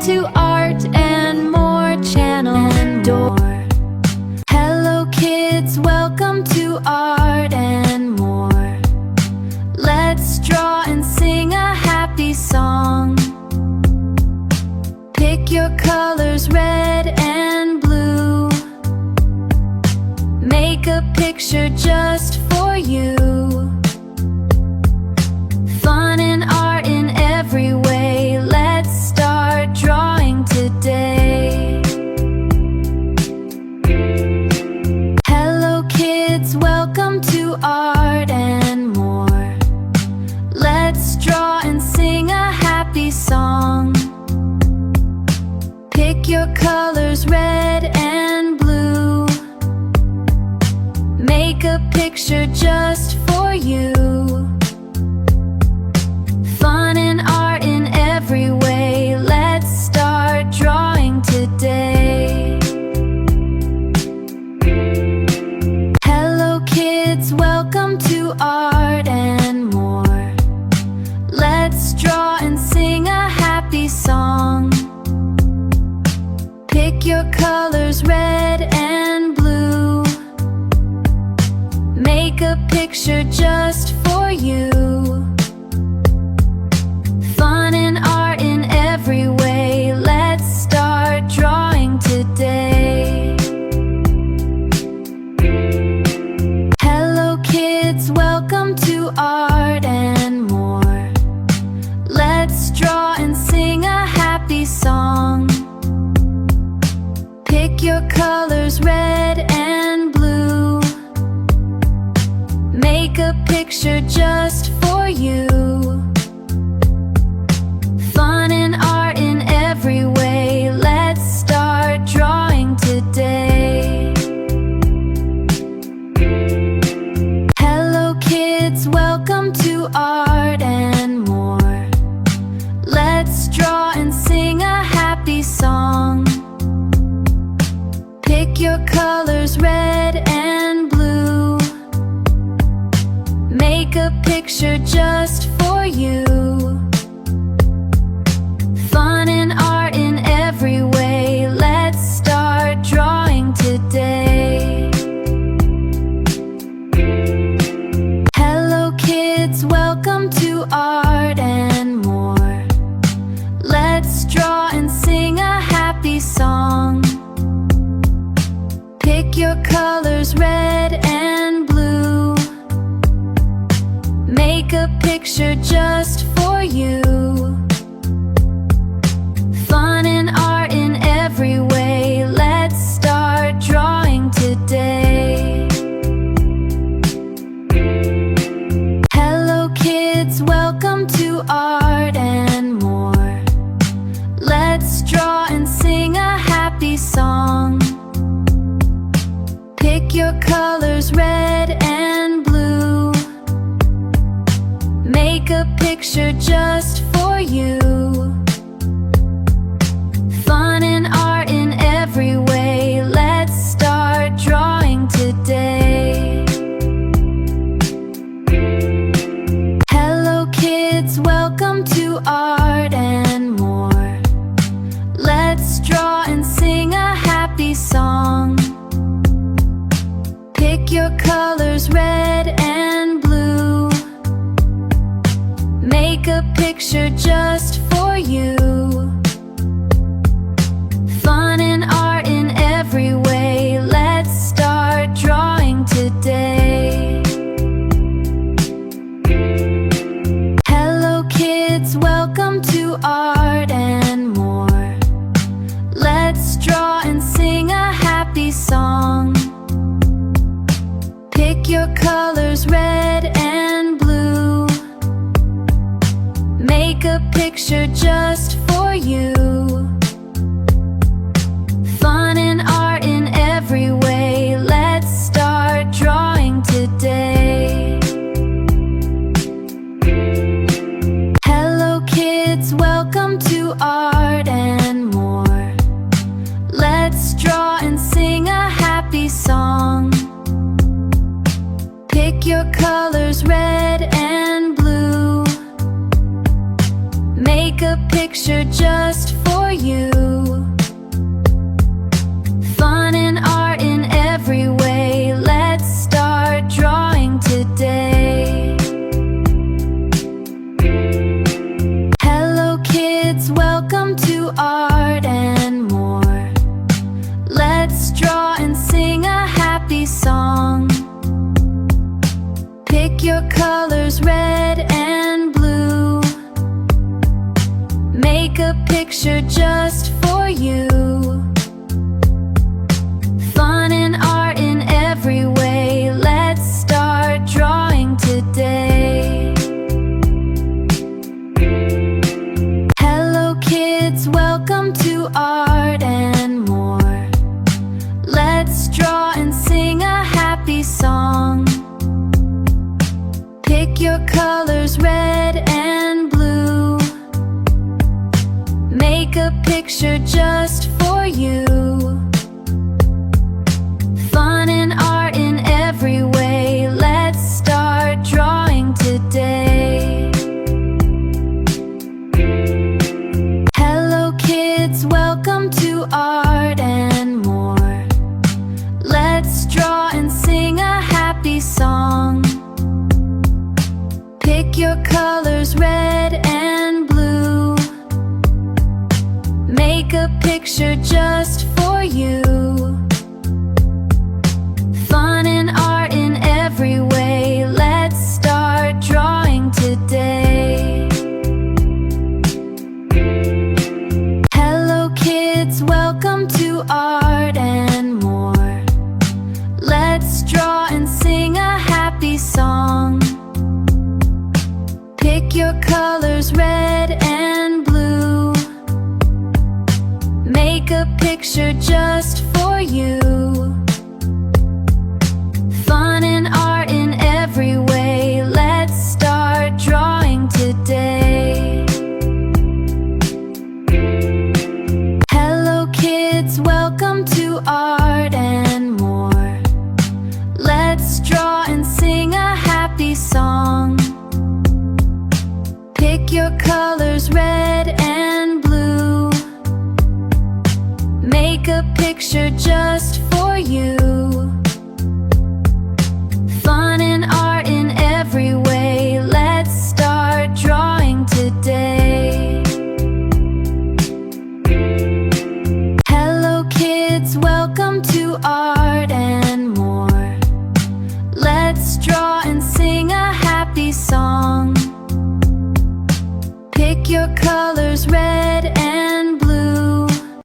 to Art and More channel door. Hello kids, welcome to Art and More. Let's draw and sing a happy song. Pick your colors, red and blue. Make a picture just for you. Fun and art in every way. Let's start drawing today. Hello kids, welcome to Art and More. Let's draw and sing a happy song. Pick your colors, red and blue. Make a picture just for you. Fun and art in every way. Let's start drawing today. Hello kids, welcome to Art and More. Let's draw and sing a happy song. Pick your colors, red and blue. Make a picture just for you. Fun and art in every way. Let's start drawing today. Hello kids, welcome to Art and More. Let's draw and sing a happy song. Pick your colors, red and blue. Make a picture just for you. Fun and art in every way. Let's start drawing today. Hello kids, welcome to Art and More. Let's draw and sing a happy song. Pick your colors, red and blue. Make a picture just for you. Fun and art in every way. Let's start drawing today. Hello kids, welcome to Art and More. Let's draw and sing a happy song. Pick your colors, red and blue. Make a picture just for you. Fun and art in every way. Let's start drawing today. Hello kids, welcome to Art and More. Let's draw and sing a happy song. Pick your colors, red and blue. Make a picture just for you. Fun and art in every way. Let's start drawing today. Hello kids, welcome to Art and More. Let's draw and sing a happy song. Pick your colors, red and blue. Make a picture just for you. Fun and art in every way. Let's start drawing today. Hello kids, welcome to Art and More. Let's draw and sing a happy song. Pick your colors, red and blue. Make a picture just for you. Fun and art in every way. Let's start drawing today. Hello kids, welcome to Art and More. Let's draw and sing a happy song. Pick your colors, red and blue. Make a picture just for for you. Fun and art in every way. Let's start drawing today. Hello kids, welcome to Art and More. Let's draw and sing a happy song. Pick your colors, red and blue. Make a picture just for you. Fun and art in every way. Let's start drawing today. Hello kids, welcome to Art and More. Let's draw and sing a happy song. Pick your colors, red and blue. Make a picture just for you. Fun and art in every way. Let's start drawing today. Hello kids, welcome to Art and More. Let's draw and sing a happy song. Pick your colors, red and blue. Make a picture just for you. Fun and art in every way. Let's start drawing today. Hello kids, welcome to Art and More. Let's draw and sing a happy song. Pick your colors, red and blue. Make a picture just for you. Fun and art in every way. Let's start drawing today. Hello kids, welcome to Art and More. Let's draw and sing a happy song. Pick your colors, red and blue. Make a picture just for you.